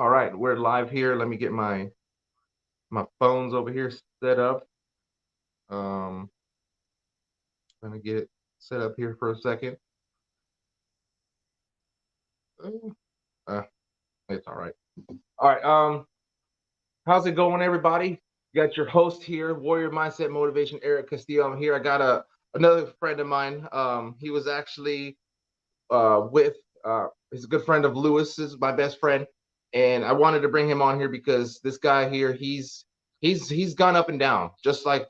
All right, we're live here. Let me get my phones over here set up. Um, Gonna get it set up here for a second. Uh, uh, it's all right. All right. How's it going, everybody? You got your host here, Warrior Mindset Motivation, Eric Castillo. I'm here. I got another friend of mine. He was actually with he's a good friend of Lewis's, my best friend, and I wanted to bring him on here because this guy here, he's gone up and down, just like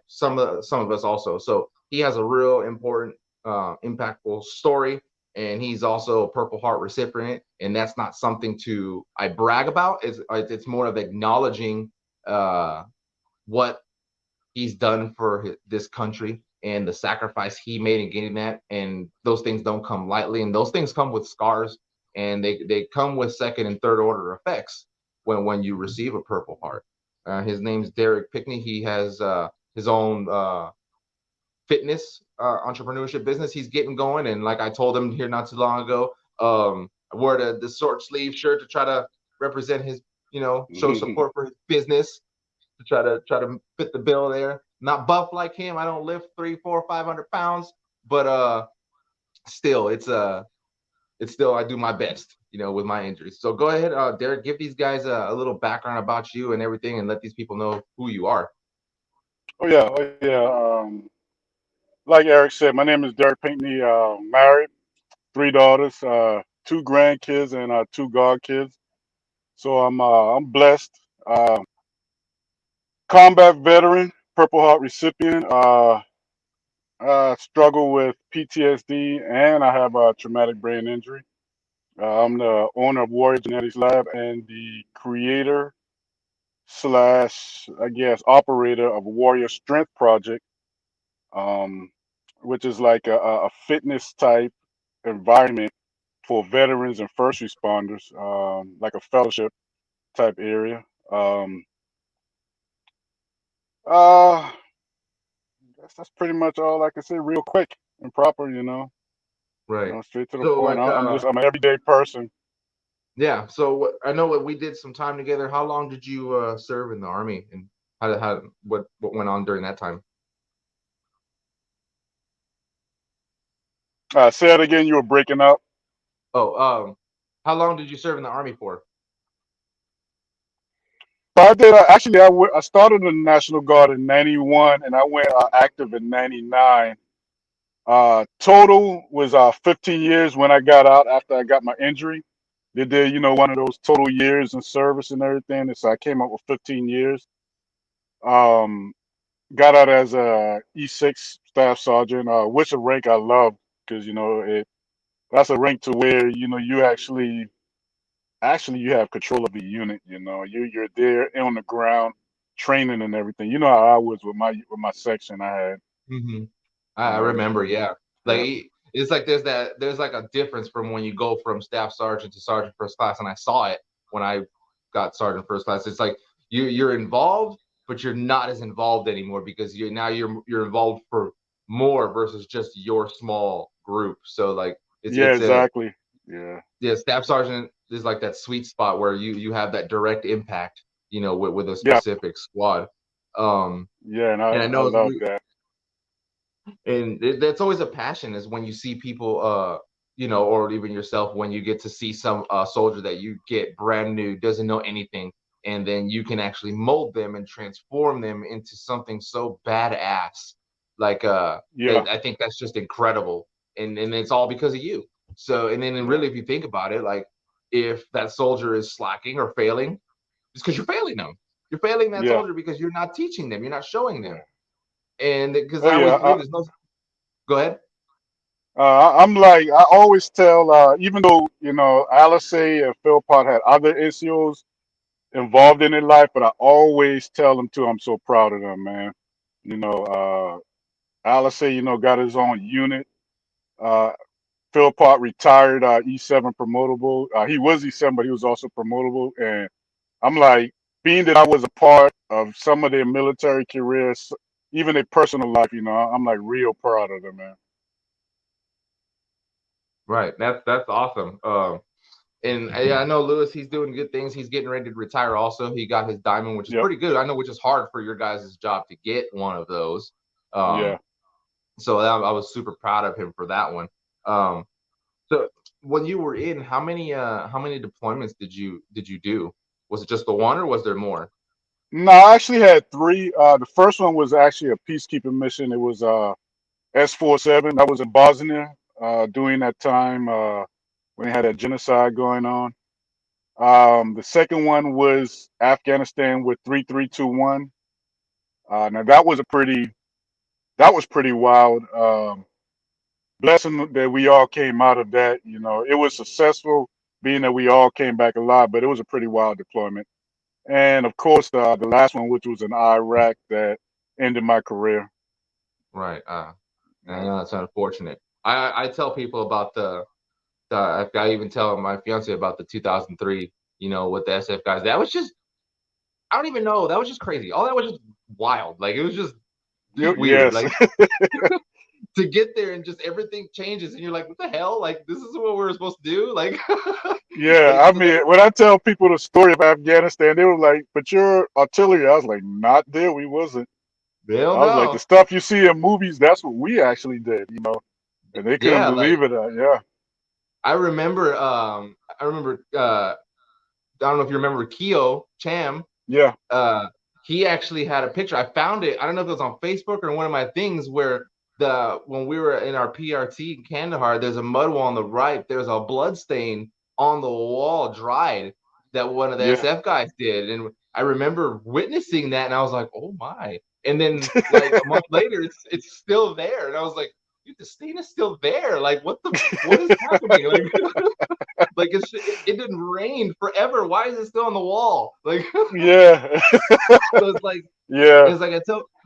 some of us also. So he has a real important, impactful story, and he's also a Purple Heart recipient, and that's not something to I brag about. It's more of acknowledging uh, what he's done for this country and the sacrifice he made in getting that. And those things don't come lightly, and those things come with scars, and they come with second and third order effects when you receive a Purple Heart. His name's Derrick Pinckney. He has his own fitness entrepreneurship business he's getting going, and like I told him here not too long ago, I wore the short sleeve shirt to try to represent his, show support for his business, to try to fit the bill there. Not buff like him. I don't lift 3, 4, 500 pounds, but still, it's still I do my best, with my injuries. So go ahead, Derrick, give these guys a little background about you and everything, and let these people know who you are. Oh yeah. Like Eric said, my name is Derrick Pinckney. Married, 3 daughters, 2 grandkids, and 2 godkids. So I'm blessed. Combat veteran, Purple Heart recipient. I struggle with PTSD, and I have a traumatic brain injury. I'm the owner of Warrior Genetics Lab and the creator slash, I guess, operator of Warrior Strength Project, um, which is like a fitness type environment for veterans and first responders, like a fellowship type area. Um, uh, that's pretty much all I can say, real quick and proper. Right. Straight to the So point. like I'm an everyday person. yeah, so I know what we did some time together. How long did you serve in the army, and what went on during that time? Say it again. You were breaking up. Oh, how long did you serve in the army for? But I did. I started in the National Guard in '91, and I went active in '99. Total was 15 years when I got out after I got my injury. They did, one of those total years in service and everything. And so I came up with 15 years. Um, got out as a E6 staff sergeant, which a rank I love because that's a rank to where you actually you have control of the unit. You're there on the ground training and everything. You know how I was with my section I had Hmm. I and remember, everything. yeah. Yeah. It's like there's like a difference from when you go from staff sergeant to sergeant first class, and I saw it when I got sergeant first class. It's like you're involved, but you're not as involved anymore because you're involved for more versus just your small group. So like Yeah, it's a exactly. Yeah. yeah, staff sergeant is like that sweet spot where you have that direct impact, with a Yeah. specific squad. Um, Yeah, and and I I know love that. that's always a passion is when you see people, or even yourself, when you get to see some soldier that you get brand new, doesn't know anything, and then you can actually mold them and transform them into something so badass. Like Yeah. I think that's just incredible, and it's all because of you. So, and then Yeah. really, if you think about it, like if that soldier is slacking or failing, it's because you're failing them. You're failing that Yeah. soldier because you're not teaching them, you're not showing them. Yeah. And because Oh I yeah. always believe there's no. Go ahead. I'm like I always tell, even though Alice and Philpott had other issues involved in their life, but I always tell them too. I'm so proud of them, man. You know, Alice, got his own unit. Uh, Philpott retired, E7 promotable. He was E7, but he was also promotable. And I'm like, being that I was a part of some of their military careers, even their personal life, I'm like real proud of them, man. Right. That's awesome. And I know Lewis, he's doing good things. He's getting ready to retire also. He got his diamond, which is Yep. pretty good. I know, which is hard for your guys' job to get one of those. Yeah. So I was super proud of him for that one. Um, so when you were in, how many deployments did you do? Was it just the one, or was there more? No, I actually had three. The first one was actually a peacekeeping mission. It was S-47. That was in Bosnia during that time when they had a genocide going on. The second one was Afghanistan with 3321. Now that was pretty wild. Blessing that we all came out of that. You know, it was successful, being that we all came back alive, but it was a pretty wild deployment. And of course, the last one, which was in Iraq, that ended my career. Right. I Yeah. know that's unfortunate. I tell people about I even tell my fiance about the 2003, with the SF guys. That was just, I don't even know. That was just crazy. All that was just wild. Like, it was just weird. Yes. Like, to get there and just everything changes and you're like, what the hell? Like, this is what we were supposed to do? Like, Yeah. like, I so that, mean, when I tell people the story of Afghanistan, they were like, "But you're artillery." I was like, "Not there. We wasn't." hell I was like, "The no. stuff you see in movies, that's what we actually did." And they couldn't Yeah. believe Like, it. Yeah. I don't know if you remember Keo Cham. Yeah. uh he actually had a picture. I found it. I don't know if it was on Facebook or one of my things, where when we were in our PRT in Kandahar, there's a mud wall on the right. There's a blood stain on the wall, dried, that one of the Yeah. SF guys did. And I remember witnessing that, and I was like, oh my. And then, like, a month later, it's still there. And I was like, dude, the stain is still there. Like, what is happening? Like, like, it didn't rain forever. Why is it still on the wall? Like, Yeah. so it's like, Yeah.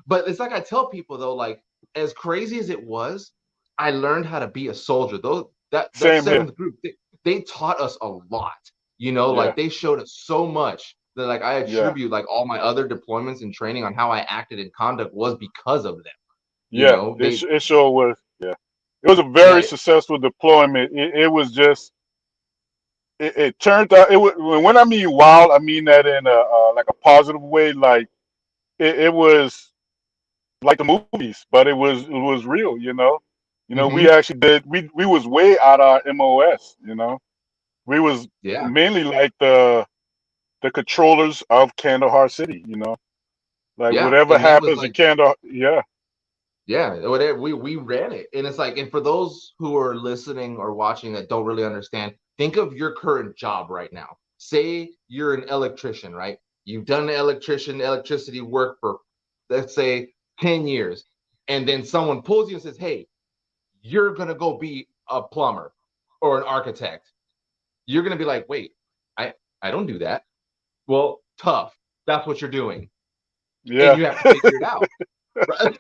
but it's like I tell people though, like, as crazy as it was, I learned how to be a soldier. That Same here. seventh group, they taught us a lot. Yeah. Like, they showed us so much that, like, I Yeah. attribute, like, all my other deployments and training on how I acted in conduct was because of them. Yeah. They, It sure was. Yeah. It was a very yeah, successful deployment. It was just it turned out it was when I mean wild, I mean that in a like a positive way. Like it was like the movies, but it was real. We hmm actually did. We was way out our MOS. We was yeah, mainly like the controllers of Kandahar City. Like yeah, whatever and that was happens in like, Kandahar. Yeah. yeah, whatever, we ran it. And it's like, and for those who are listening or watching that don't really understand, think of your current job right now. Say you're an electrician, right? You've done electricity work for, let's say, 10 years. And then someone pulls you and says, hey, you're gonna go be a plumber or an architect. You're gonna be like, wait, I don't do that. Well, tough. That's what you're doing. And Yeah. you have to figure it out. Right?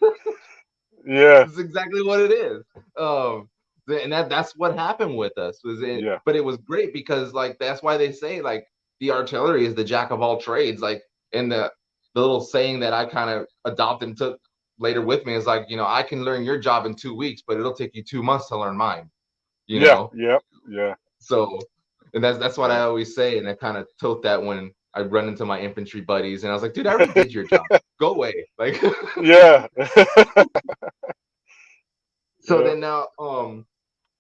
Yeah. That's exactly what it is. Um, and that's what happened with us. Yeah. But it was great because, like, that's why they say, like, the artillery is the jack of all trades. Like, and the little saying that I kind of adopted and took later with me is like, I can learn your job in 2 weeks, but it'll take you 2 months to learn mine. You Yeah. know, Yeah. Yeah. so, and that's what I Yeah. always say, and I kind of tote that when I run into my infantry buddies, and I was like, dude, I already did your job. Go away. Like, Yeah. so Yeah. then now,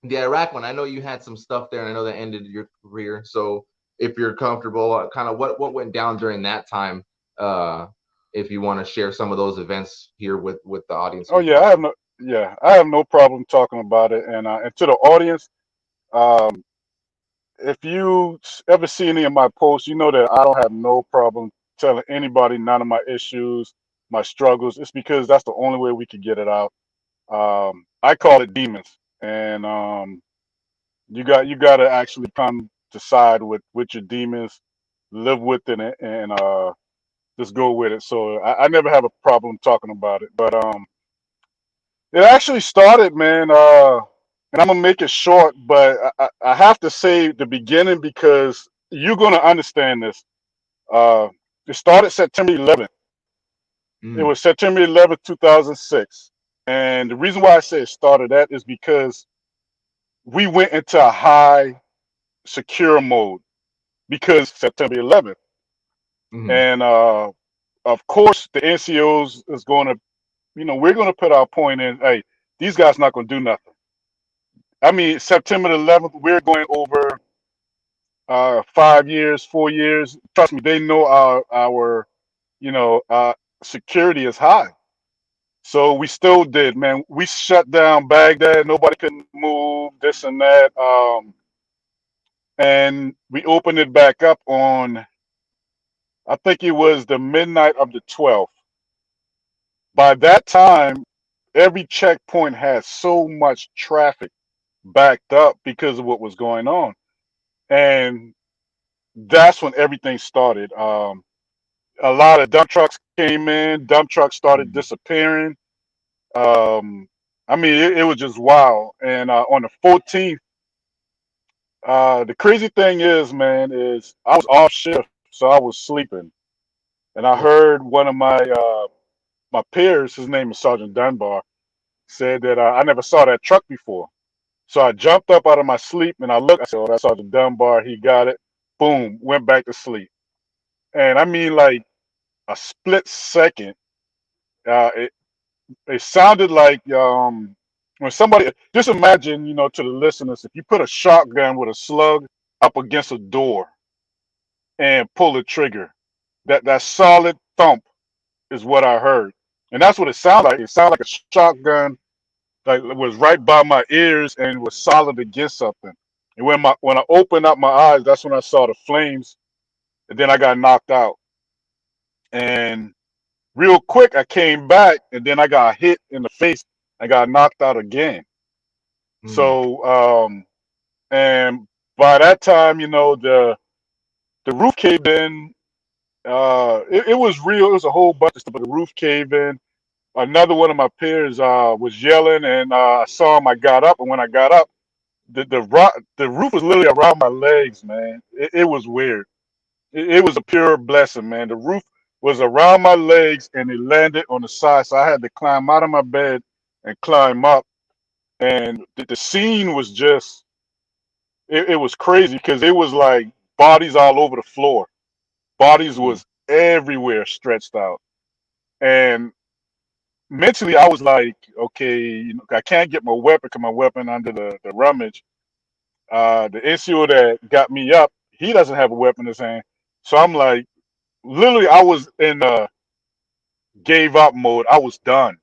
the Iraq one, I know you had some stuff there, and I know that ended your career. So if you're comfortable, kind of what went down during that time, uh, if you want to share some of those events here with the audience Oh who's yeah, watching. I have no problem talking about it. And to the audience, um, if you ever see any of my posts, you know that I don't have no problem telling anybody none of my issues, my struggles. It's because that's the only way we can get it out. I call it demons, and you got to actually come decide with your demons, live with it, and just go with it. So I never have a problem talking about it, but it actually started, man. And I'm gonna make it short, but I have to say the beginning because you're gonna understand this. Uh, it started September 11th. It Mm, was September 11th, 2006, and the reason why I say it started that is because we went into a high secure mode because September 11th. Mhm. And of course, the NCOs is going to, we're going to put our point in. Hey, these guys not going to do nothing. I mean, September 11th, we're going over 5 years, 4 years. Trust me, they know our you know, security is high. So we still did, man. We shut down Baghdad. Nobody could move, this and that. And we opened it back up on, I think it was the midnight of the 12th. By that time, every checkpoint had so much traffic backed up because of what was going on. And that's when everything started. A lot of dump trucks came in, dump trucks started Mhm. disappearing. Um, I mean, it was just wild. And on the 14th, the crazy thing is, man, is I was off shift, so I was sleeping, and I Yeah. heard one of my peers, his name is Sergeant Dunbar, said that I never saw that truck before. So I jumped up out of my sleep and I looked. I said, "Oh, that's Sergeant Dunbar. He got it." Boom, went back to sleep. And I mean, like a split second, it sounded like when somebody, just imagine, to the listeners, if you put a shotgun with a slug up against a door and pull the trigger, that solid thump is what I heard, and that's what it sounded like. It sounded like a shotgun, like it was right by my ears and was solid against something. And when I opened up my eyes, that's when I saw the flames, and then I got knocked out. And real quick, I came back, and then I got hit in the face. I got knocked out again. Mhm. So, and by that time, the roof caved in. It was real. It was a whole bunch of stuff, but the roof caved in. Another one of my peers was yelling, and I saw him. I got up, and when I got up, the roof was literally around my legs, man. It was weird. It was a pure blessing, man. The roof was around my legs, and it landed on the side, so I had to climb out of my bed and climb up. And the scene was just, it was crazy because it was like bodies all over the floor. Bodies Mhm. was everywhere stretched out. And mentally, I was like, okay, I can't get my weapon because my weapon under the rummage. The NCO that got me up, he doesn't have a weapon in his hand. So I'm like, literally, I was in gave up mode. I was done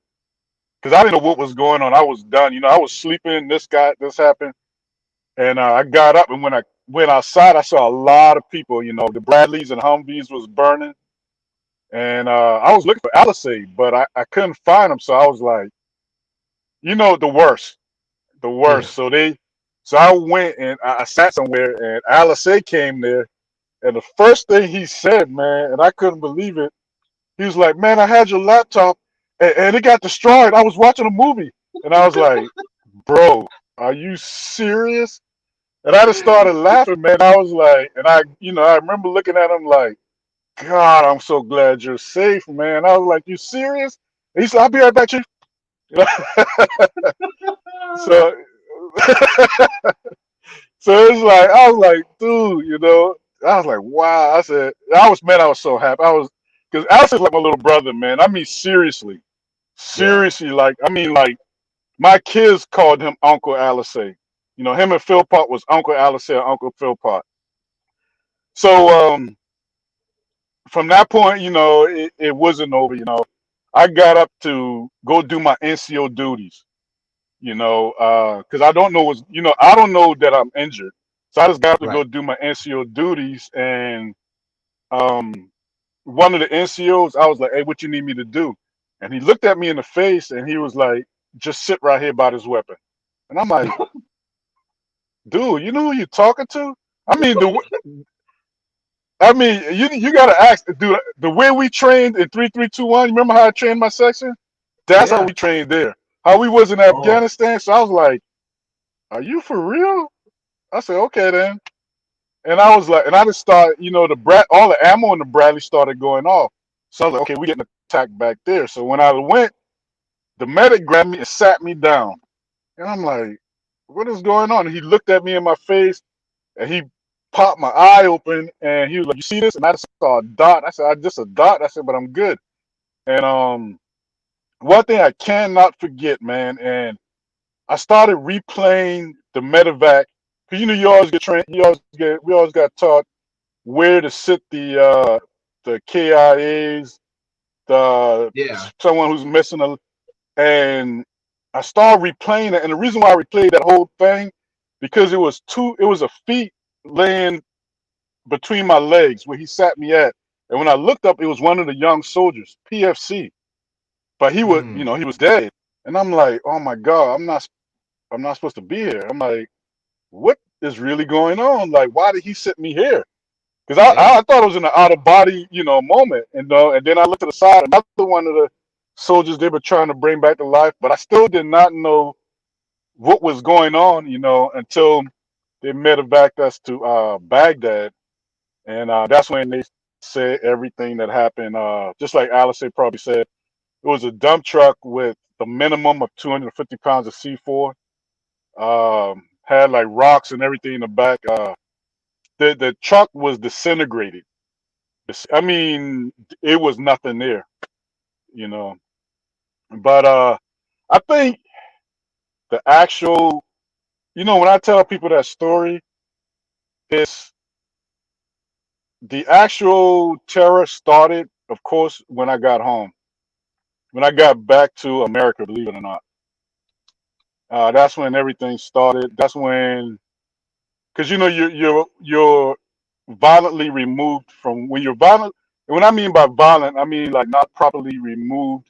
because I didn't know what was going on. I was done. I was sleeping. This happened. And I got up, and when I went outside, I saw a lot of people. The Bradleys and Humvees was burning, and I was looking for Alizé, but I couldn't find them. So I was like, the worst, the Yeah. worst. So I went and I sat somewhere, and Alizé came there, and the first thing he said, man, and I couldn't believe it. He was like, "Man, I had your laptop, and it got destroyed. I was watching a movie," and I was like, "Bro, are you serious?" And I just started laughing, man. I was like, and I remember looking at him like, God, I'm so glad you're safe, man. I was like, you serious? And he said, I'll be right back, Chief. You know? So, so it's like, I was like, dude, I was like, wow. I said, man, I was so happy. Because Alex is like my little brother, man. I mean, seriously, Yeah. seriously, like, I mean, like, my kids called him Uncle Alizé. Him and Philpott was Uncle Alizé or Uncle Philpott. So, from that point, it wasn't over. I got up to go do my NCO duties. Because I don't know I don't know that I'm injured, so I just got to Right. go do my NCO duties. And um, one of the NCOs, I was like, "Hey, what you need me to do?" And he looked at me in the face, and he was like, "Just sit right here by this weapon." And I'm like, "Dude, you know who you're talking to?" I mean, you gotta ask, dude. The way we trained in 3-3-2-1. You remember how I trained my section? That's how Yeah. we trained there. How we was in Oh. Afghanistan. So I was like, "Are you for real?" I said, "Okay then." And I was like, and I just started, all the ammo in the Bradley started going off. So I was like, okay, we getting attacked back there. So when I went, the medic grabbed me and sat me down, and I'm like, "What is going on?" And he looked at me in my face, and he popped my eye open, and he was like, "You see this?" And I just saw a dot. I said, "I just a dot." I said, "But I'm good." And one thing I cannot forget, man, and I started replaying the medevac because you always get trained. We always got taught where to sit the KIAs, the Yeah. someone who's missing a, and I started replaying it. And the reason why I replayed that whole thing because it was a feet laying between my legs where he sat me at. And when I looked up, it was one of the young soldiers, PFC. But Mm, he was dead. And I'm like, oh my God, I'm not supposed to be here. I'm like, what is really going on? Like, why did he sit me here? Because yeah. I thought it was an out of body, moment. And then I looked to the side, another one of the soldiers they were trying to bring back to life, but I still did not know what was going on, until they medevaced us to Baghdad. And that's when they said everything that happened. Just like Alice probably said, it was a dump truck with the minimum of 250 pounds of C4. Had like rocks and everything in the back. The truck was disintegrated. I mean, it was nothing there, you know. But I think the actual, when I tell people that story, it's the actual terror started, of course, when I got home. When I got back to America, believe it or not, that's when everything started. That's when, because you're violently removed from when you're violent. And when I mean by violent, I mean like not properly removed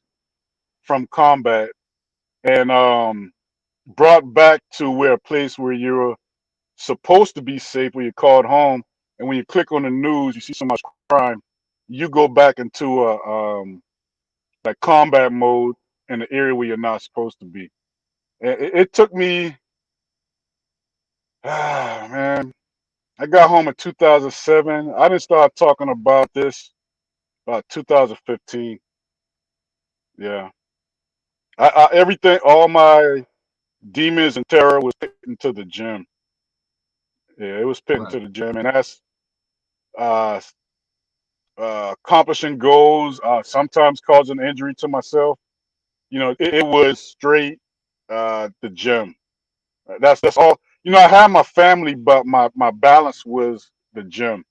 from combat and brought back to where a place where you're supposed to be safe, where you're called home. And when you click on the news, you see so much crime. You go back into a like combat mode in the area where you're not supposed to be. It took me, man. I got home in 2007. I didn't start talking about this about 2015. Yeah, everything, all my demons and terror was put into the gym. Yeah, it was put Right. into the gym, and that's uh, accomplishing goals. Sometimes causing injury to myself. It was straight the gym. That's all. I had my family, but my balance was the gym.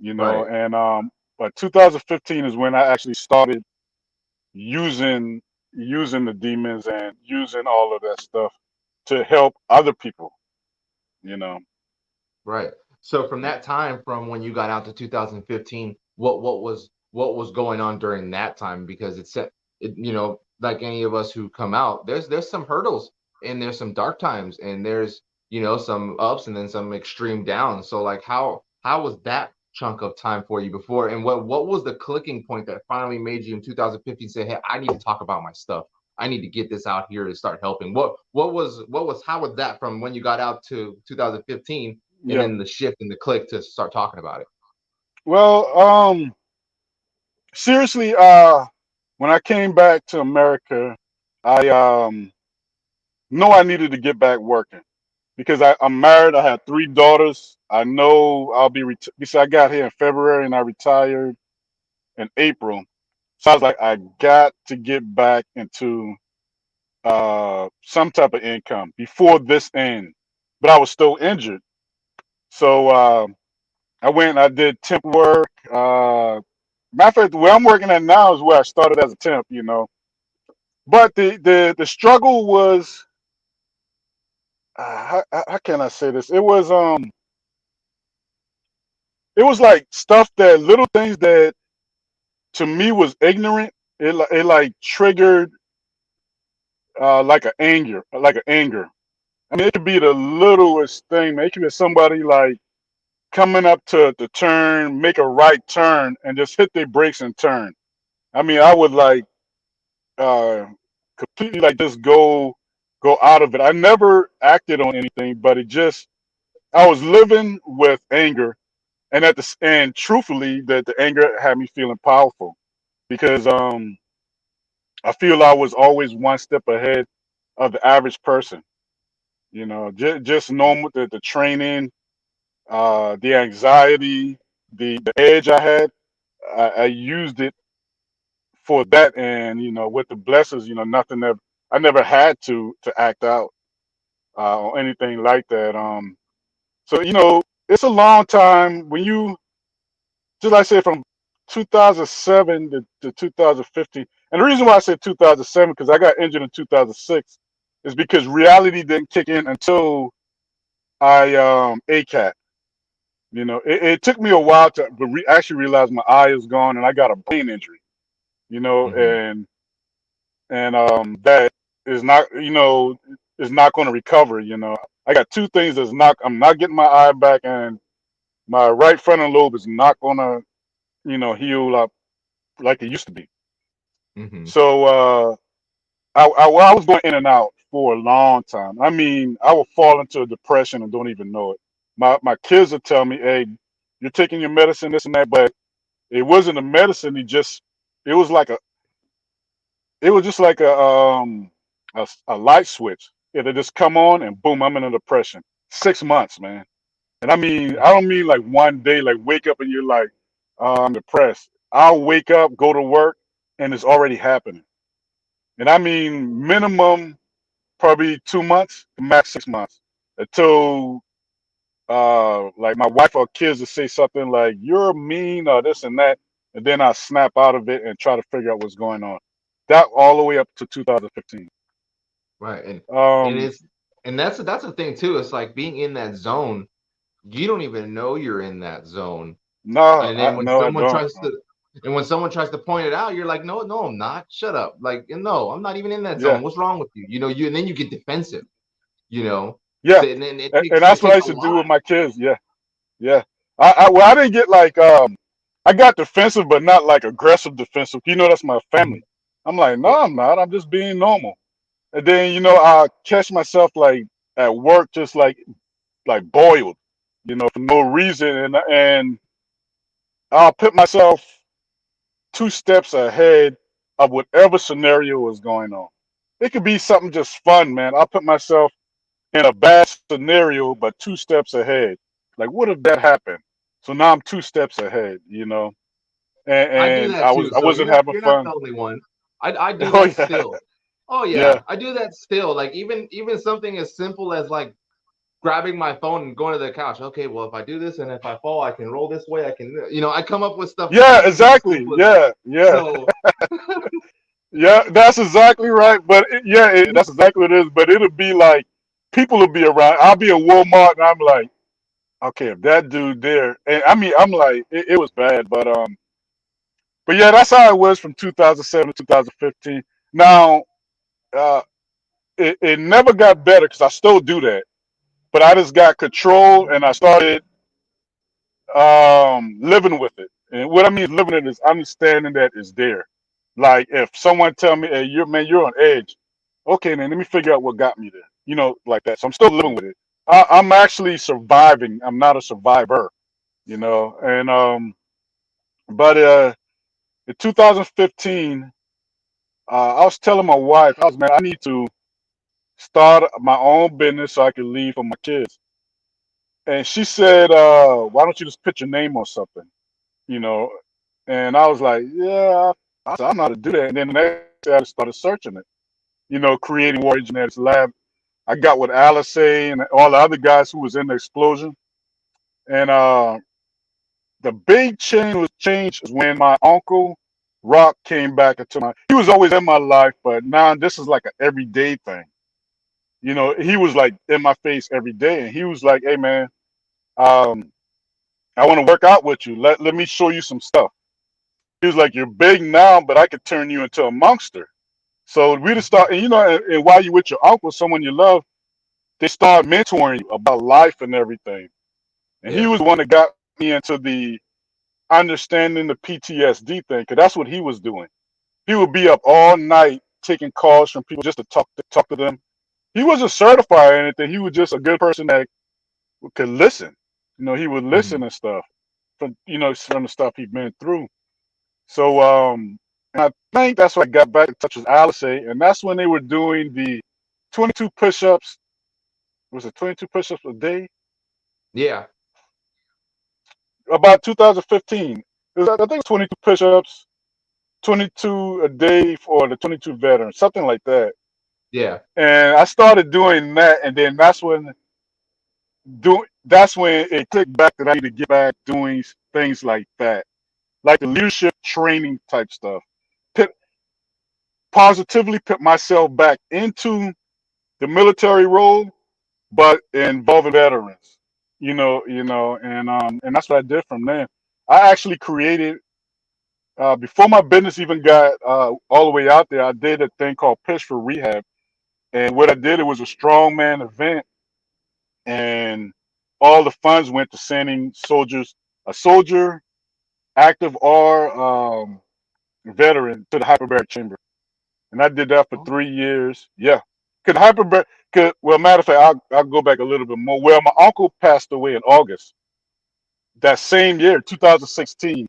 Right. And but 2015 is when I actually started using using the demons and using all of that stuff to help other people. You know. Right. So from that time, from when you got out to 2015, what was going on during that time? Because like any of us who come out, there's some hurdles and there's some dark times and there's some ups and then some extreme downs. So like how was that chunk of time for you before? And what was the clicking point that finally made you in 2015 say, hey, I need to talk about my stuff. I need to get this out here to start helping. What was how was that from when you got out to 2015 and Yeah. then the shift and the click to start talking about it? Well, seriously, when I came back to America, I know I needed to get back working because I'm married. I had 3 daughters. I know I'll be because I got here in February and I retired in April. So I was like, I got to get back into some type of income before this end, but I was still injured. So I went and I did temp work. Matter of fact, where I'm working at now is where I started as a temp. But the struggle was, how can I say this? It was like stuff that little things that to me was ignorant. It like triggered like an anger. I mean, it could be the littlest thing. Man. It could be somebody like coming up to turn, make a right turn, and just hit their brakes and turn. I mean, I would like uh, completely like just go out of it. I never acted on anything, but I was living with anger, and and truthfully, that the anger had me feeling powerful because I feel I was always one step ahead of the average person. Just normal the training. the anxiety, the edge I had. I used it for that, and with the blessings, nothing ever. I never had to act out or anything like that. So it's a long time when you just like I said from 2007 to 2015. And the reason why I said 2007 because I got injured in 2006 is because reality didn't kick in until I ACAT. It took me a while to actually realize my eye is gone and I got a brain injury. Mm-hmm. And that is not going to recover. I got two things that's not. I'm not getting my eye back, and my right frontal lobe is not going to heal up like it used to be. Mm-hmm. So I was going in and out for a long time. I mean, I would fall into a depression and don't even know it. My kids would tell me, "Hey, you're taking your medicine, this and that," but it wasn't a medicine. It was like a, it was just like a light switch. It'll just come on and boom, I'm in a depression. 6 months, man. And I mean, I don't mean like one day, like wake up and you're like, I'm depressed. I'll wake up, go to work, and it's already happening. And I mean, minimum probably 2 months, max 6 months, until like my wife or kids will say something like, "You're mean" or this and that, and then I snap out of it and try to figure out what's going on. That all the way up to 2015. Right. And Um, it's and that's the thing too. It's like being in that zone, you don't even know you're in that zone. no, And then when no, I someone don't. tries to and when someone tries to point it out, you're like, no, no, I'm not. Shut up. Like, no, I'm not even in that Yeah, zone. What's wrong with you? And then you get defensive, you know. yeah, So and then and it that's what I takes a used to do lot. with my kids. Yeah, yeah. Well, I didn't get like I got defensive, but not like aggressive defensive. That's my Mhm. family. I'm like, no, Yeah. I'm not. I'm just being normal. And then I catch myself like at work, just like boiled, for no reason, and I'll put myself 2 steps ahead of whatever scenario is going on. It could be something just fun, man. I'll put myself in a bad scenario, but 2 steps ahead. Like, what if that happened? So now I'm 2 steps ahead, and, I do and that I too. was I So wasn't having you're not fun. the only one. I do Oh that yeah, still. Oh yeah, yeah, I do that still. Like even something as simple as like grabbing my phone and going to the couch. Okay, well, if I do this and if I fall, I can roll this way. I can, I come up with stuff yeah, just to be exactly. simple as that. Yeah, yeah, So, yeah. That's exactly right. But that's exactly what it is. But it'll be like people will be around. I'll be in Walmart and I'm like, okay, if that dude there, and I mean, I'm like, it was bad. But yeah, that's how it was from 2007 to 2015. Now, uh, it never got better because I still do that. But I just got control and I started living with it. And what I mean living it is understanding that it's there. Like if someone tell me, "Hey, you're on edge," okay, then let me figure out what got me there. Like that. So I'm still living with it. I'm actually surviving. I'm not a survivor. And but in 2015, I was telling my wife, man, I need to start my own business so I can leave for my kids. And she said, why don't you just put your name on something? You know, and I was like, yeah, I'm not to do that. And then the next day I just started searching it, creating Warrior Genetics Lab. I got with Alice and all the other guys who was in the explosion. And the big change was when my uncle Rock came back into he was always in my life, but now this is like an everyday thing. He was like in my face every day. And he was like, hey man, um, I want to work out with you. Let me show you some stuff. He was like, you're big now, but I could turn you into a monster. So we just start, and and while you're with your uncle, someone you love, they start mentoring you about life and everything. And he yeah. was the one that got me into the understanding the PTSD thing, because that's what he was doing. He would be up all night taking calls from people just to talk to them. He wasn't certified or anything. He was just a good person that could listen. He would Hmm. listen and stuff from the stuff he'd been through. So and I think that's why I got back in touch with Alice, and that's when they were doing the 22 push-ups. Was it 22 push-ups a day? Yeah. about 2015. I think it's 22 push-ups, 22 a day for the 22 veterans, something like that. Yeah. And I started doing that, and then that's when it clicked back that I need to get back doing things like that, like the leadership training type stuff. Put, positively put myself back into the military role, but involving veterans. And that's what I did from there. I actually created before my business even got all the way out there. I did a thing called Pitch for Rehab, and what I did, it was a strongman event, and all the funds went to sending a soldier, active or veteran, to the hyperbaric chamber. And I did that for Oh. 3 years. Yeah, because hyperbaric. Well, matter of fact, I'll go back a little bit more. Well, my uncle passed away in August that same year, 2016.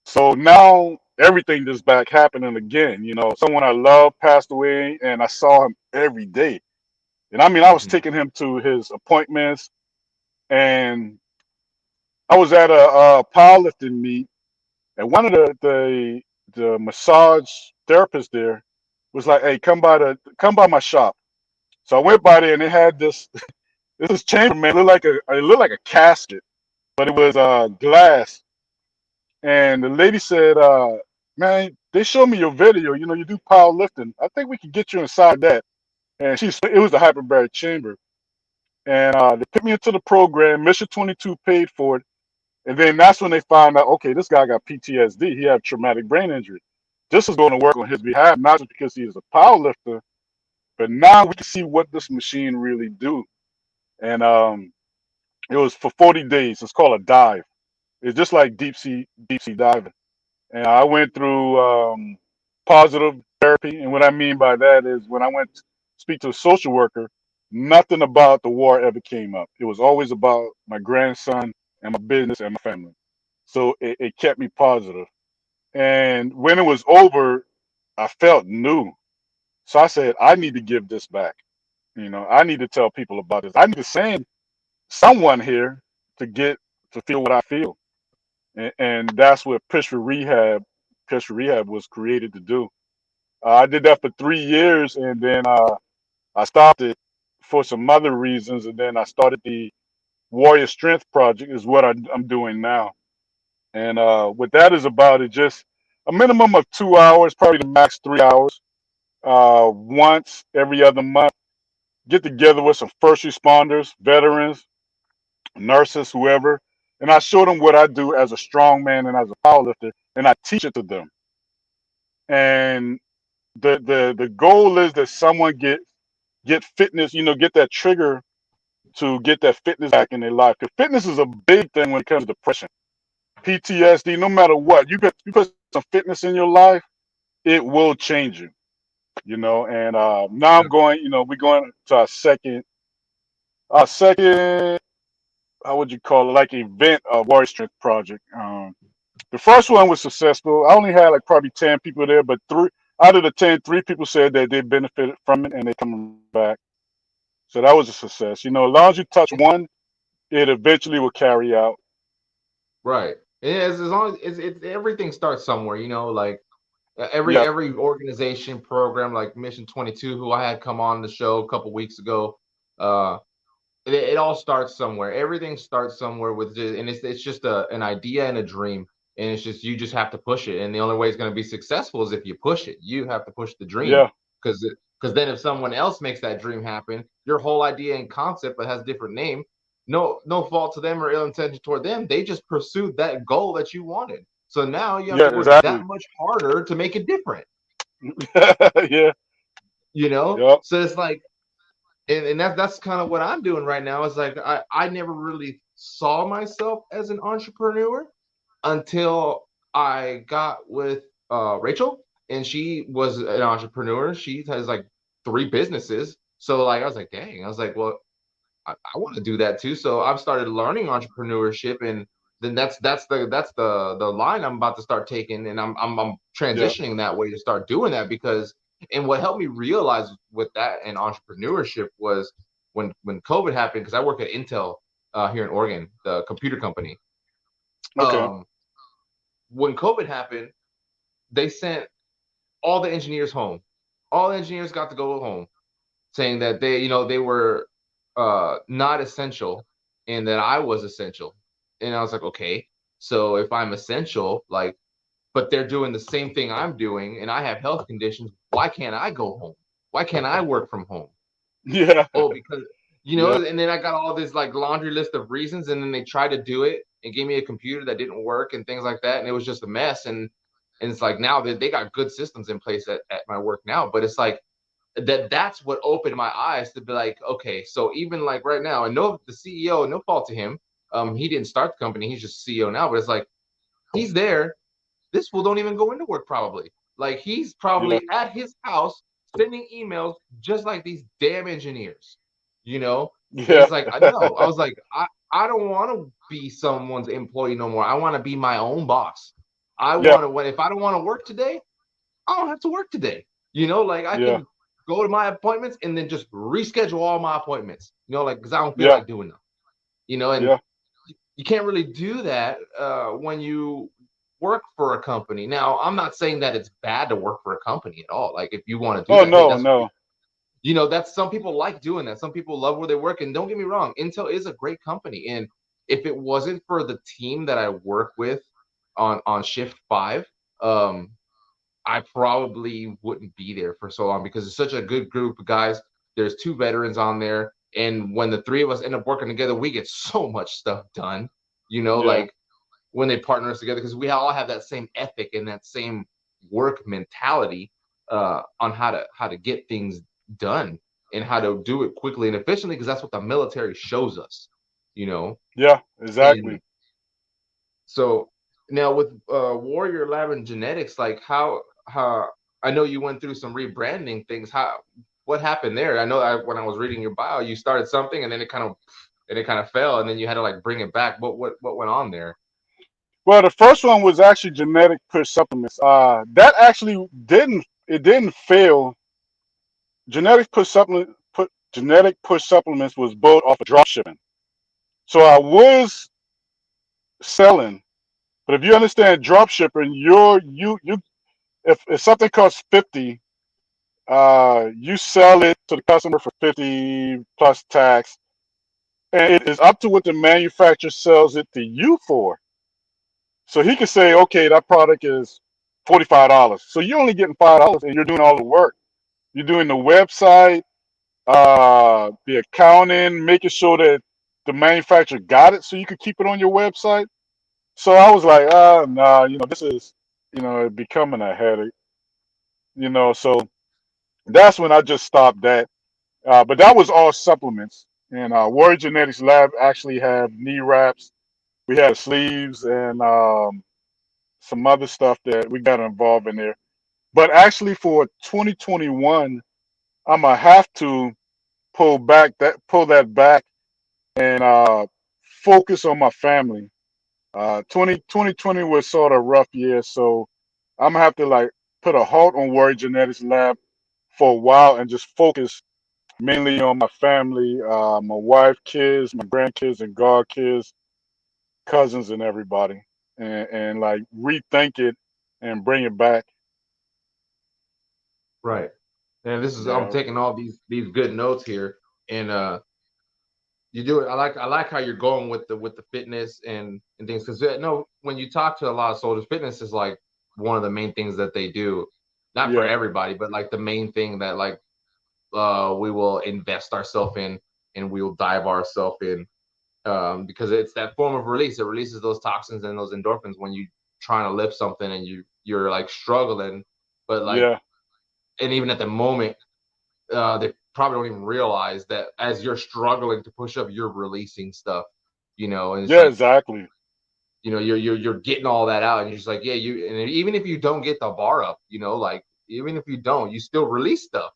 So now everything is back happening again. Someone I love passed away, and I saw him every day. And I mean, I was Mhm. taking him to his appointments, and I was at a powerlifting meet, and one of the massage therapists there was like, "Hey, come by my shop." So I went by there, and they had this chamber, man. It looked like a casket, but it was glass. And the lady said, "Man, they showed me your video. You do powerlifting. I think we can get you inside that." And it was the hyperbaric chamber, and they put me into the program. Mission 22 paid for it, and then that's when they found out, okay, this guy got PTSD. He had traumatic brain injury. This is going to work on his behalf, not just because he is a powerlifter, but now we can see what this machine really do. And it was for 40 days. It's called a dive. It's just like deep sea diving. And I went through positive therapy. And what I mean by that is when I went to speak to a social worker, nothing about the war ever came up. It was always about my grandson and my business and my family. So it kept me positive. And when it was over, I felt new. So I said, I need to give this back. I need to tell people about this. I need to send someone here to feel what I feel. And that's what Push for Rehab was created to do. I did that for 3 years, and then I stopped it for some other reasons, and then I started the Warrior Strength Project, is what I'm doing now. And what that is about is just a minimum of 2 hours, probably the max 3 hours, once every other month. Get together with some first responders, veterans, nurses, whoever, and I show them what I do as a strongman and as a powerlifter, and I teach it to them. And the goal is that someone get fitness, get that trigger to get that fitness back in their life. Because fitness is a big thing when it comes to depression, PTSD. No matter what, you put some fitness in your life, it will change you. And now Yeah. I'm going. We're going to our second, how would you call it, like event, Warrior Strength Project. The first one was successful. I only had like probably 10 people there, but three out of the 10, 3 people said that they benefited from it and they're coming back. So that was a success. As long as you touch one, it eventually will carry out. Right. And as long as everything starts somewhere, like every Yeah, every organization program like Mission 22, who I had come on the show a couple weeks ago, uh, it all starts somewhere. Everything starts somewhere and it's just an idea and a dream, and it's just you just have to push it. And the only way it's going to be successful is if you push it. You have to push the dream yeah, because then if someone else makes that dream happen, your whole idea and concept but has a different name. No fault to them or ill intention toward them. They just pursued that goal that you wanted. So now you have to yeah, work that exactly. much harder to make it different. Yeah, yep, So it's like and that's kind of what I'm doing right now. Is like I never really saw myself as an entrepreneur until I got with Rachel, and she was an entrepreneur. She has like 3 businesses. So like I was like, dang, I was like, well, I want to do that too. So I've started learning entrepreneurship, and then that's the line I'm about to start taking, and I'm yeah, transitioning that way to start doing that because and what helped me realize with that and entrepreneurship was when COVID happened because I work at Intel here in Oregon, the computer company, Okay. When COVID happened, they sent all the engineers home. All the engineers got to go home, saying that they were not essential and that I was essential. And I was like, okay, so if I'm essential, like, but they're doing the same thing I'm doing and I have health conditions, why can't I go home? Why can't I work from home? Yeah. Oh, because Yeah. and then I got all this like laundry list of reasons, and then they tried to do it and gave me a computer that didn't work and things like that, and it was just a mess. And it's like now they got good systems in place at my work now, but it's like that's what opened my eyes to be like, okay, so even like right now, and no, the CEO, no fault to him, he didn't start the company, he's just CEO now, but it's like he's there. This fool don't even go into work probably. Like he's Yeah. probably at his house sending emails just like these damn engineers, you know? And Yeah. it's like, I know. I was like, I don't want to be someone's employee no more. I want to be my own boss. I Yeah. want to, if I don't want to work today, I don't have to work today. Like I Yeah. can go to my appointments and then just reschedule all my appointments, like, because I don't feel Yeah. like doing them, and Yeah. you can't really do that when you work for a company. Now, I'm not saying that it's bad to work for a company at all. Like, if you want to do Oh that, hey, no, that's what no. that's some people like doing that. Some people love where they work. And don't get me wrong, Intel is a great company. And if it wasn't for the team that I work with on shift 5, um, I probably wouldn't be there for so long because it's such a good group of guys. There's 2 veterans on there. And when the 3 of us end up working together, we get so much stuff done. Yeah. Like when they partner us together, because we all have that same ethic and that same work mentality on how to get things done and how to do it quickly and efficiently, because that's what the military shows us, you know. Yeah. Exactly. And so now with Warrior Lab and Genetics, like how I know you went through some rebranding things. What happened there? I know when I was reading your bio, you started something and then it kind of fell, and then you had to like bring it back. What went on there? Well, the first one was actually genetic push supplements. That actually didn't fail. Genetic push supplements was built off of drop shipping. So I was selling, but if you understand drop shipping, you if something costs 50, you sell it to the customer for 50 plus tax, and it is up to what the manufacturer sells it to you for. So he could say, okay, that product is $45. So you're only getting $5 and you're doing all the work. You're doing the website, the accounting, making sure that the manufacturer got it so you could keep it on your website. So I was like, nah, this is, becoming a headache, so that's when I just stopped that. But that was all supplements. And Warrior Genetics Lab actually have knee wraps. We had sleeves and some other stuff that we got involved in there. But actually, for 2021, I'm gonna have to pull that back, and focus on my family. 2020 was sort of a rough year, so I'm gonna have to like put a halt on Warrior Genetics Lab for a while and just focus mainly on my family, my wife, kids, my grandkids, and godkids, cousins, and everybody, and like rethink it and bring it back. Right. And I'm Yeah, taking all these good notes here, and you do it. I like how you're going with the fitness and things, because no, when you talk to a lot of soldiers, fitness is like one of the main things that they do. Not for yeah, everybody, but like the main thing that like we will invest ourselves in and we will dive ourselves in, because it's that form of release. It releases those toxins and those endorphins when you trying to lift something and you're like struggling, but like, yeah, and even at the moment, they probably don't even realize that as you're struggling to push up, you're releasing stuff, and it's yeah, like, exactly. you're getting all that out, and you're just like, yeah, and even if you don't get the bar up, like even if you don't, you still release stuff.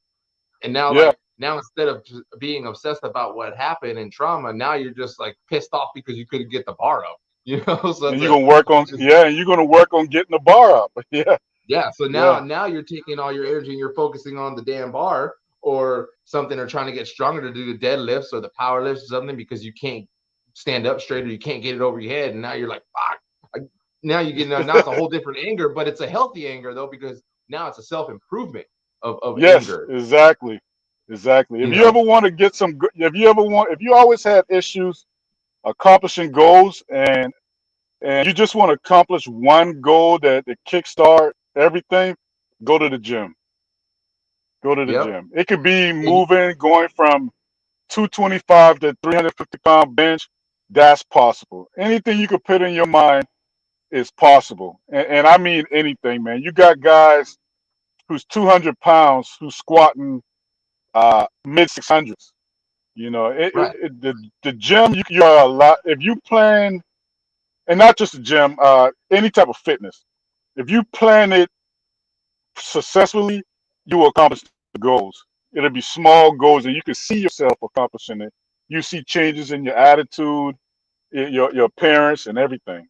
And now, Yeah, like now, instead of just being obsessed about what happened and trauma, now you're just like pissed off because you couldn't get the bar up, So and it's you're a gonna work on vicious. yeah, and you're gonna work on getting the bar up. Yeah, Yeah. So now yeah, now you're taking all your energy and you're focusing on the damn bar or something, or trying to get stronger to do the deadlifts or the power lifts or something, because you can't stand up straight or you can't get it over your head. And now you're like, fuck, now you get now it's a whole different anger, but it's a healthy anger though, because now it's a self-improvement of Yes, anger, exactly. Exactly. you If you know? ever want to get some good, if you always had issues accomplishing goals, and you just want to accomplish one goal that kickstart everything, go to the gym. Go to the Yep. gym. It could be And moving, going from 225 to 350-pound bench. That's possible. Anything you could put in your mind is possible. And I mean anything, man. You got guys who's 200 pounds who's squatting mid 600s. You know, right. the gym, you are a lot. If you plan, and not just the gym, any type of fitness, if you plan it successfully, you will accomplish the goals. It'll be small goals, and you can see yourself accomplishing it. You see changes in your attitude, your appearance, and everything.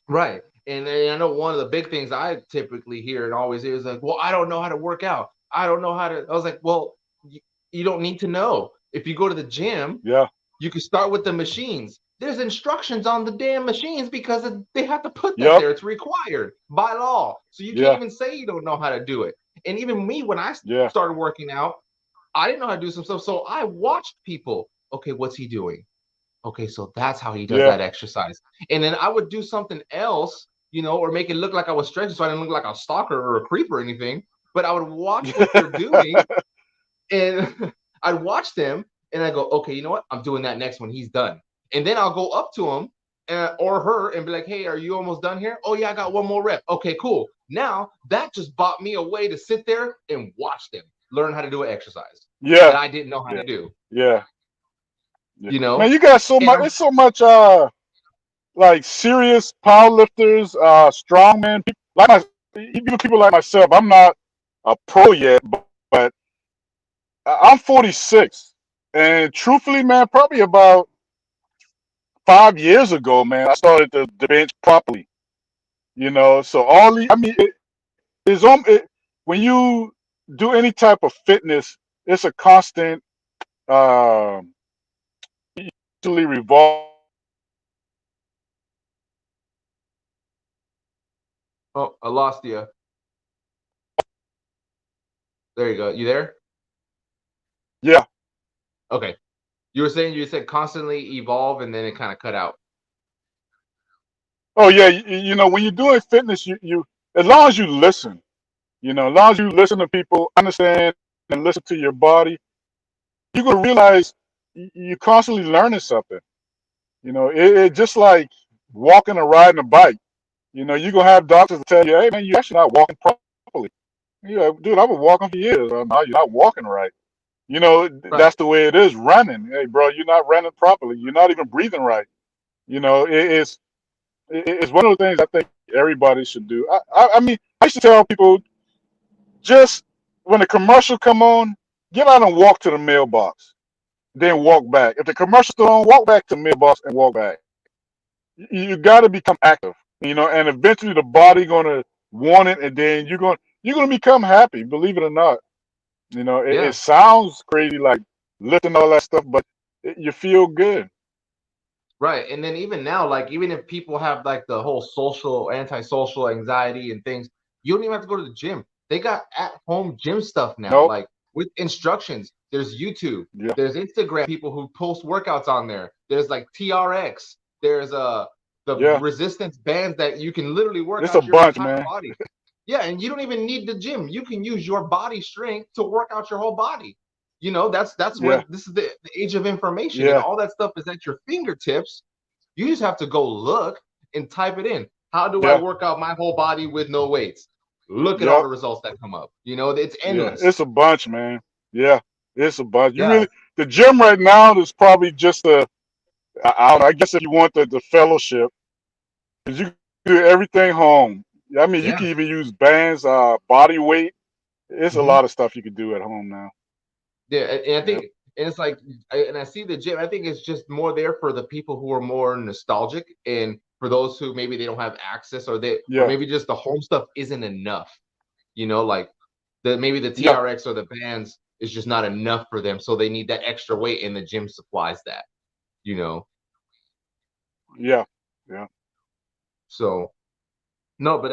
Right. And I know one of the big things I typically hear and always hear is like, well, I don't know how to work out. I don't know how to. I was like, well, you don't need to know. If you go to the gym, Yeah, you can start with the machines. There's instructions on the damn machines because they have to put that yep, there. It's required by law. So you can't yeah, even say you don't know how to do it. And even me, when I yeah, started working out, I didn't know how to do some stuff. So I watched people. Okay, what's he doing? Okay, so that's how he does yeah, that exercise. And then I would do something else, or make it look like I was stretching so I didn't look like a stalker or a creep or anything. But I would watch what they're doing and I'd watch them and I go, okay, you know what? I'm doing that next when he's done. And then I'll go up to him or her and be like, hey, are you almost done here? Oh, yeah, I got one more rep. Okay, cool. Now that just bought me a way to sit there and watch them learn how to do an exercise that yeah, I didn't know how yeah, to do, yeah, yeah. you Man, know? you got so And much. It's so much. Like serious powerlifters, strongmen, even people like myself. I'm not a pro yet, but I'm 46, and truthfully, man, probably about 5 years ago, man, I started to bench properly. You know, so all the, I mean, it's on when you do any type of fitness, it's a constant, um, usually revolving oh, I lost you. There you go. You there? yeah. Okay. You said constantly evolve and then it kind of cut out. Oh yeah, you know, when you're doing fitness, you as long as you listen, you know, as long as you listen to people, understand and listen to your body, you're gonna realize you're constantly learning something. You know, it just like walking or riding a bike. You know, you're gonna have doctors that tell you, hey man, you're actually not walking properly. You know, dude, I've been walking for years. No, you're not walking right. You know, Right. that's the way it is running. Hey bro, you're not running properly. You're not even breathing right. You know, it's one of the things I think everybody should do. I mean, I used to tell people, just when the commercial come on, get out and walk to the mailbox, then walk back. If the commercial's still on, walk back to the mailbox and walk back. You got to become active, you know, and eventually the body gonna want it, and then you're gonna become happy. Believe it or not, you know, it Yeah. sounds crazy like lifting all that stuff, but you feel good. Right. And then even now, like even if people have like the whole social, antisocial anxiety and things, you don't even have to go to the gym. They got at home gym stuff now, Nope. like with instructions. There's YouTube, Yeah. there's Instagram people who post workouts on there. There's like TRX, there's the Yeah. resistance bands that you can literally work It's a out your bunch, entire man. body. Yeah, and you don't even need the gym. You can use your body strength to work out your whole body. That's Yeah. when this is the age of information, and Yeah. all that stuff is at your fingertips. You just have to go look and type it in. How do I Yeah. work out my whole body with no weights? Look at all Yep. the results that come up. It's Yeah. endless. It's a bunch, man. Yeah. It's a bunch. You Yeah, really the gym right now is probably just I don't know, I guess if you want the fellowship, because you can do everything home. I mean, you yeah. can even use bands, body weight. It's a Hmm. lot of stuff you can do at home now. Yeah, and I Yep. think, and it's like, and I see the gym. I think it's just more there for the people who are more nostalgic, and for those who maybe they don't have access, or Yeah. maybe just the home stuff isn't enough. Like maybe the Yeah. TRX or the bands is just not enough for them, so they need that extra weight, and the gym supplies that. You know, Yeah. Yeah. so. No, but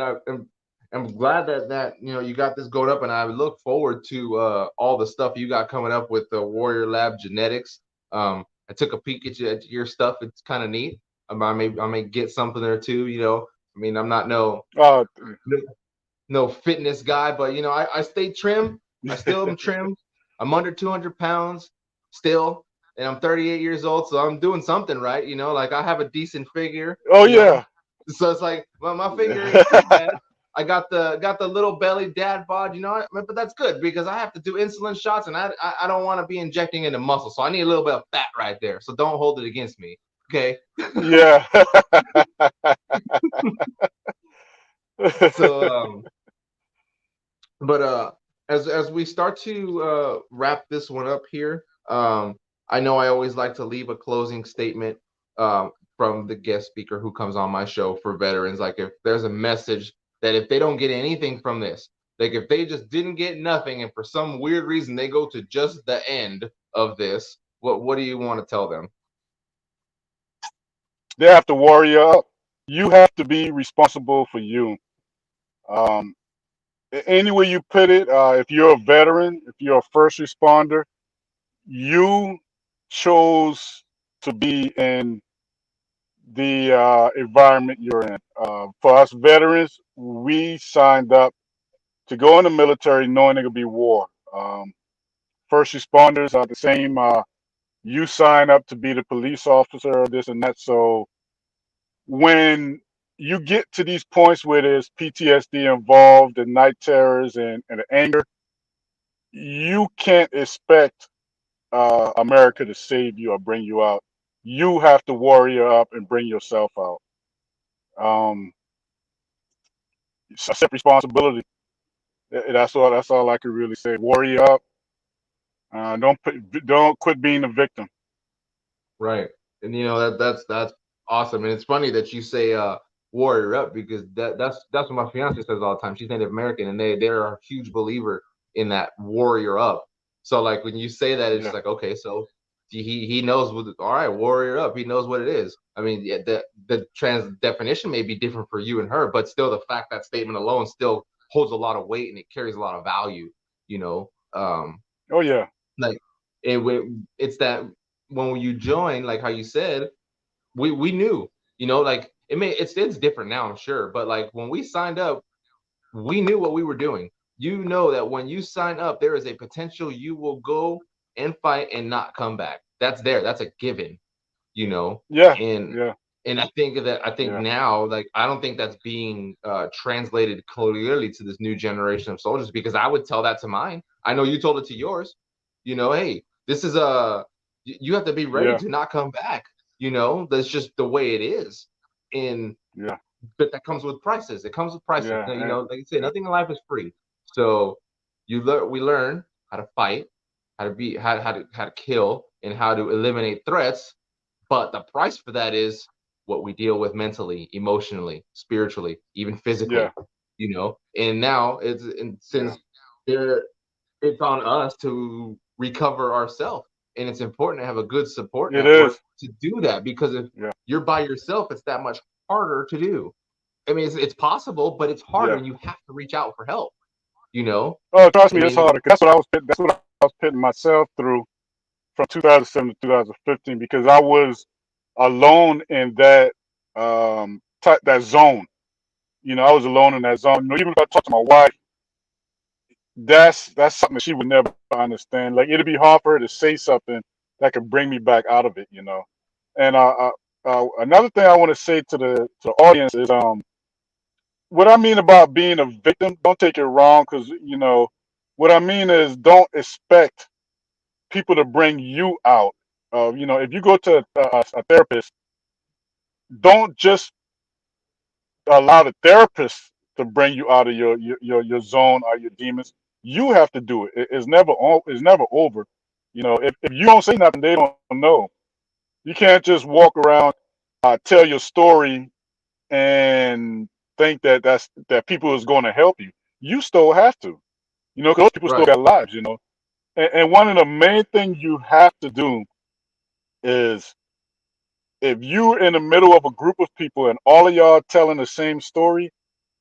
I'm glad that you got this going up, and I look forward to all the stuff you got coming up with the Warrior Lab Genetics. I took a peek at your stuff. It's kind of neat. I may get something there too. I mean, I'm not Uh, no fitness guy, but I stay trim. I still am trimmed. I'm under 200 pounds still, and I'm 38 years old, so I'm doing something right. Like I have a decent figure. oh You know, yeah. so it's like my figure ain't too bad. I got the little belly dad bod, but that's good because I have to do insulin shots, and I don't want to be injecting into muscle, so I need a little bit of fat right there. So don't hold it against me, okay? Yeah. So but as we start to wrap this one up here, I know I always like to leave a closing statement from the guest speaker who comes on my show for veterans. Like if there's a message that if they don't get anything from this, like if they just didn't get nothing and for some weird reason they go to just the end of this, what do you want to tell them? They have to worry up. You have to be responsible for you. Um, any way you put it, if you're a veteran, if you're a first responder, you chose to be in the environment you're in. For us veterans, we signed up to go in the military knowing it could be war. First responders are the same. You sign up to be the police officer or this and that. So when you get to these points where there's PTSD involved, the night terrors and the anger, you can't expect America to save you or bring you out. You have to warrior up and bring yourself out. Um, accept responsibility. That's all. That's all I can really say. Warrior up. Don't quit being a victim. Right. And that's awesome. And it's funny that you say warrior up because that's what my fiance says all the time. She's Native American and they're a huge believer in that warrior up. So like when you say that, it's just Yeah, like, okay, so he knows all right, warrior up. He knows what it is. I mean, yeah, the trans definition may be different for you and her, but still the fact that statement alone still holds a lot of weight and it carries a lot of value, you know. oh yeah, Like it's that when you join, like how you said, we knew, like it's different now, I'm sure, but like when we signed up, we knew what we were doing. You know that when you sign up, there is a potential you will go and fight and not come back. That's there. That's a given, you know. yeah, And yeah, I think yeah, now, like I don't think that's being translated clearly to this new generation of soldiers because I would tell that to mine. I know you told it to yours. Hey, this is you have to be ready yeah, to not come back. That's just the way it is. And yeah, but that comes with prices. It comes with prices. yeah, Like I said, nothing in life is free. So we learn how to fight, how to be how to kill, and how to eliminate threats. But the price for that is what we deal with mentally, emotionally, spiritually, even yeah, physically. And now and yeah. since there it's on us to recover ourselves. And it's important to have a good support It network is. to do that because if Yeah, you're by yourself, it's that much harder to do. I mean, it's possible, but it's harder yeah. and you have to reach out for help, you know? Oh, trust I me, it's mean, harder. 'Cause That's what I was putting myself through from 2007 to 2015 because I was alone in that zone. I was alone in that zone. Even if I talk to my wife, that's something that she would never understand. Like it'd be hard for her to say something that could bring me back out of it. And another thing I want to say to the audience is what I mean about being a victim. Don't take it wrong, because what I mean is don't expect people to bring you out. If you go to a therapist, don't just allow the therapist to bring you out of your zone or your demons. You have to do it. It's never over. If you don't say nothing, they don't know. You can't just walk around, tell your story, and think that people is going to help you. You still have to. 'Cause those people still right, got lives. And one of the main things you have to do is if you're in the middle of a group of people and all of y'all telling the same story,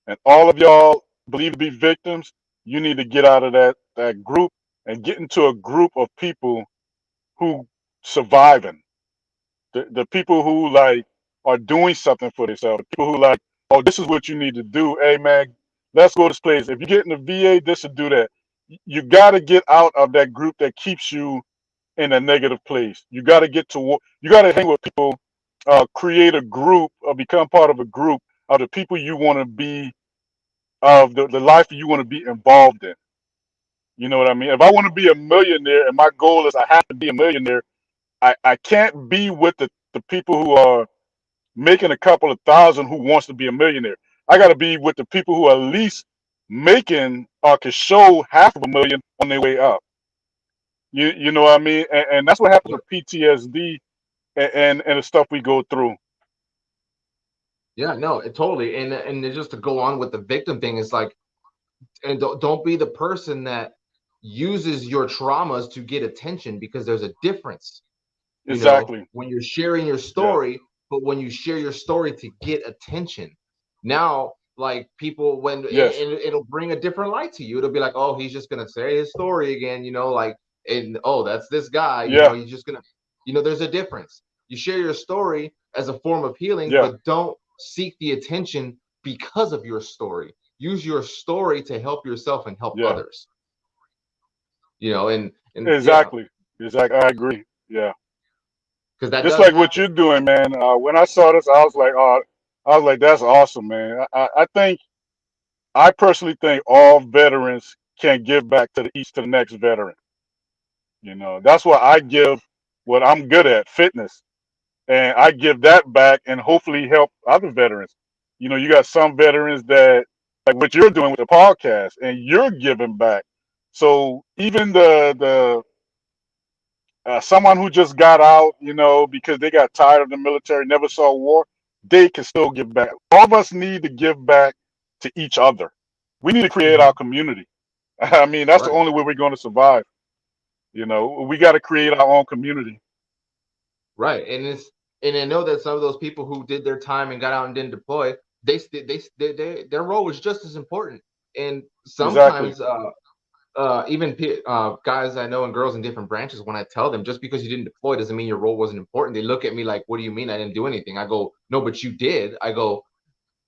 and all of y'all believe to be victims, you need to get out of that group and get into a group of people who surviving. The people who like are doing something for themselves. The people who like, oh, this is what you need to do. Hey man, let's go to this place. If you get in the VA, this will do that. You got to get out of that group that keeps you in a negative place. You got to get to. You got to hang with people. Create a group or become part of a group of the people you want to be, of the life you want to be involved in. You know what I mean? If I want to be a millionaire and my goal is I have to be a millionaire, I can't be with the people who are making a couple of thousand who wants to be a millionaire. I got to be with the people who are at least making or can show half of a million on their way up. You know what I mean? And that's what happens Yeah. with PTSD and the stuff we go through. Yeah, no, totally. And just to go on with the victim thing, it's like, and don't be the person that uses your traumas to get attention, because there's a difference, Exactly. when you're sharing your Yeah. story, but when you share your story to get attention. Now, like people, Yes. it'll bring a different light to you. It'll be like, oh, he's just gonna say his story again, like, and oh, that's this guy, Yeah. he's just gonna, there's a difference. You share your story as a form of healing, Yeah. but don't seek the attention because of your story. Use your story to help yourself and help Yeah. others. And yeah, Exactly. Exactly. I agree. Yeah. because that Just does like what happen. you're doing, man. When I saw this, I was like, that's awesome, man. I personally think all veterans can give back to the next veteran. That's why I give what I'm good at, fitness, and I give that back and hopefully help other veterans. You got some veterans that like what you're doing with the podcast, and you're giving back. So even the someone who just got out, because they got tired of the military, never saw war, they can still give back. All of us need to give back to each other. We need to create our Mhm. community. I mean, that's the Right. only way we're going to survive. We got to create our own community. Right, and I know that some of those people who did their time and got out and didn't deploy, their role was just as important. And Exactly. sometimes, even guys I know and girls in different branches, when I tell them just because you didn't deploy doesn't mean your role wasn't important, they look at me like, "What do you mean I didn't do anything?" I go, "No, but you did." I go,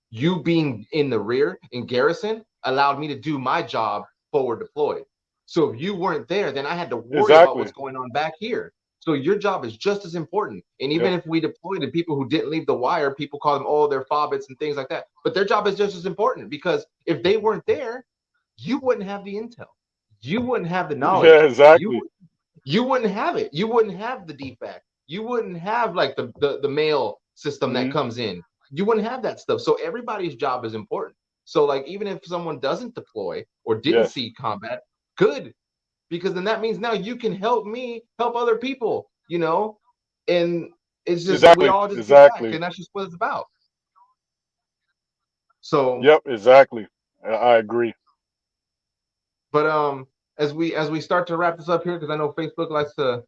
"You being in the rear in garrison allowed me to do my job forward deployed. So if you weren't there, then I had to worry about what's Exactly. going on back here. So your job is just as important. And Yeah. even if we deployed to people who didn't leave the wire, people call them, oh, they're fobbits and things like that. But their job is just as important, because if they weren't there, you wouldn't have the intel. You wouldn't have the Yeah. knowledge. Exactly. You wouldn't have it. You wouldn't have the defect. You wouldn't have like the mail system that Hmm. comes in. You wouldn't have that stuff. So everybody's job is important. So like even if someone doesn't deploy or didn't Yes. see combat, good, because then that means now you can help me help other people. And it's just we Exactly. all just give back, Exactly. and that's just what it's about. So, Yep. Exactly. I agree. but as we start to wrap this up here, because I know Facebook likes to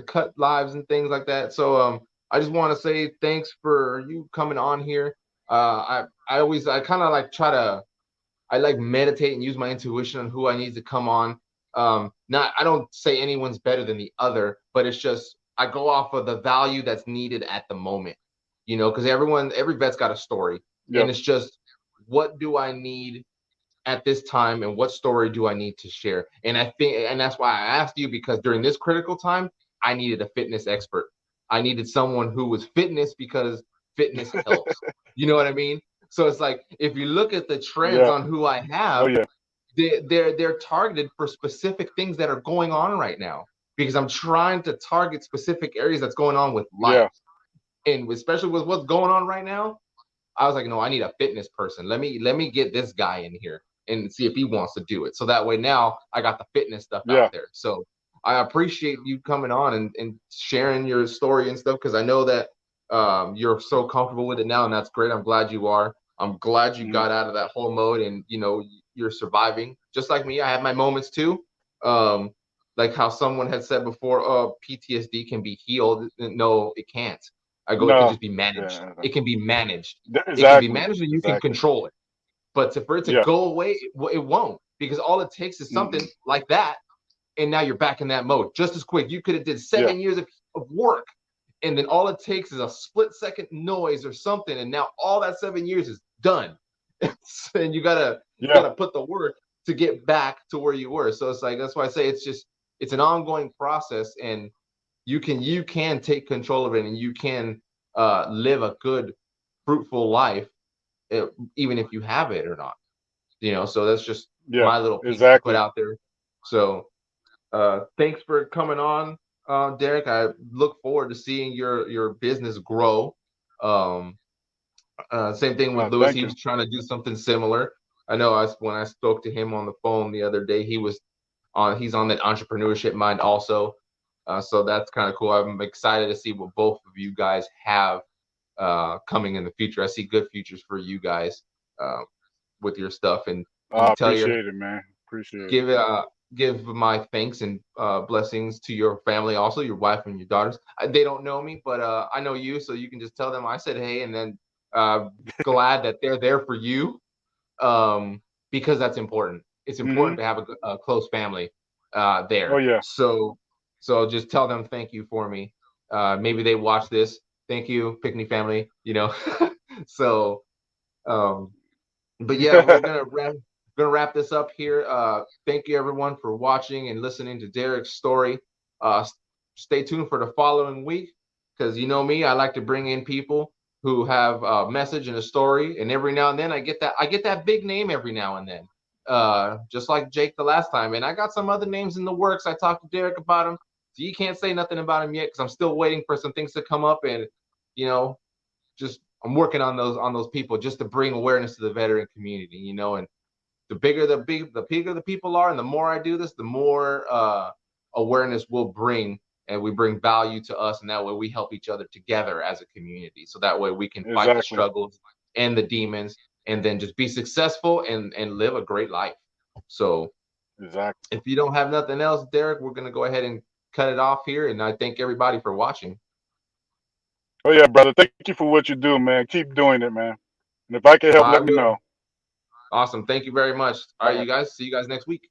cut lives and things like that. So I just want to say thanks for you coming on here. I kind of like try to, I like meditate and use my intuition on who I need to come on. Not, I don't say anyone's better than the other, but it's just I go off of the value that's needed at the moment. Because every vet's got a story, and Yep. it's just, what do I need at this time, and what story do I need to share? And I think, and that's why I asked you, because during this critical time, I needed a fitness expert. I needed someone who was fitness, because fitness helps. You know what I mean? So it's like, if you look at the trends Yeah. on who I Oh have, yeah. they're targeted for specific things that are going on right now, because I'm trying to target specific areas that's going on with life. Yeah. And especially with what's going on right now, I was like, no, I need a fitness person. Let me get this guy in here and see if he wants to do it. So that way now I got the fitness stuff out Yeah. there. So I appreciate you coming on and sharing your story and stuff, because I know that you're so comfortable with it now, and that's great. I'm glad you are. I'm glad you Hmm. got out of that whole mode, and you're surviving just like me. I have my moments too. Um, like how someone had said before, oh, PTSD can be healed. No, it can't. I go, it can No. just be managed. Yeah. It can be managed. It can be Exactly. managed, and you can Exactly. control it. But for it to Yeah. go away, it won't, because all it takes is something Mm-mm. like that, and now you're back in that mode just as quick. You could have did Yeah. 7 years of work, and then all it takes is a split-second noise or something, and now all that 7 years is done. And you Yeah. gotta put the work to get back to where you were. So it's like, that's why I say it's an ongoing process, and you can take control of it, and you can live a good, fruitful life, uh, even if you have it or not. So that's just Yeah. my little piece to put Exactly. out there. So thanks for coming on, Derrick. I look forward to seeing your business grow. Um, Same thing with Lewis. Thank He you. was trying to do something similar. I know when I spoke to him on the phone the other day, he's on that entrepreneurship mind also. So that's kind of cool. I'm excited to see what both of you guys have coming in the future. I see good futures for you guys uh, with your stuff, and I tell your appreciate it, man. Appreciate it. give my thanks and blessings to your family, also your wife and your daughters. They don't know me, but I know you, so you can just tell them I said hey, and then glad that they're there for you, um, because that's important. It's Hmm. important to have a close family Oh there. yeah. So just tell them thank you for me. Maybe they watch this. Thank you, Pinckney family. So um, but yeah, we're gonna wrap this up here. Thank you everyone for watching and listening to Derrick's story. Stay tuned for the following week, because you know me, I like to bring in people who have a message and a story, and every now and then I get that big name every now and then. Just like Jake the last time, and I got some other names in the works. I talked to Derrick about them, so you can't say nothing about him yet because I'm still waiting for some things to come up, and you know just I'm working on those people just to bring awareness to the veteran community, and the bigger the people are, and the more I do this, the more awareness we'll bring, and we bring value to us, and that way we help each other together as a community. So that way we can fight the Exactly. struggles and the demons, and then just be successful and live a great life. So Exactly. if you don't have nothing else, Derrick, we're gonna go ahead and cut it off here, and I thank everybody for watching. Oh yeah, brother. Thank you for what you do, man. Keep doing it, man. And if I can help, I let me will. know. Awesome. Thank you very much. All All right, you right. guys. See you guys next week.